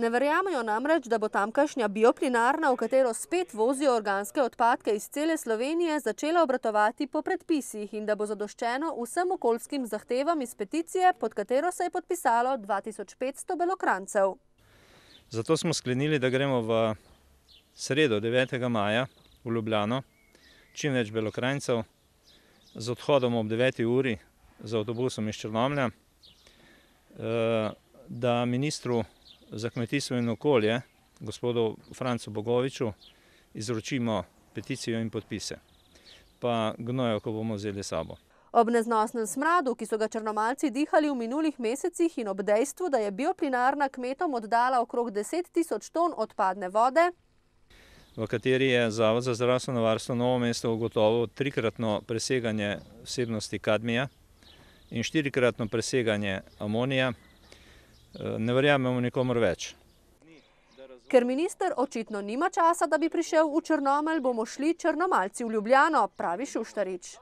Ne verjamejo namreč, da bo tamkajšnja bioplinarna, v katero spet vozijo organske odpadke iz cele Slovenije, začela obratovati po predpisih in da bo zadoščeno vsem okoljskim zahtevam iz peticije, pod katero se je podpisalo 2500 Belokranjcev. Zato smo sklenili, da gremo v sredo 9. maja v Ljubljano, čim več Belokranjcev, z odhodom ob 9. uri z avtobusom iz Črnomlja, da ministru za kmetijstvo in okolje, gospodu Francu Bogoviču, izročimo peticijo in podpise. Pa gnojo, ko bomo vzeli sabo. Ob neznosnem smradu, ki so ga črnomaljci dihali v minulih mesecih in ob dejstvu, da je bioplinarna kmetom oddala okrog 10 000 ton odpadne vode, v kateri je Zavod za zdravstveno varstvo Novo mesto ugotovil 3-kratno preseganje vsebnosti kadmija in 4-kratno preseganje amonija, ne verjamemo nikomur več. Ker minister očitno nima časa, da bi prišel v Črnomelj, bomo šli črnomaljci v Ljubljano, pravi Šuštarič.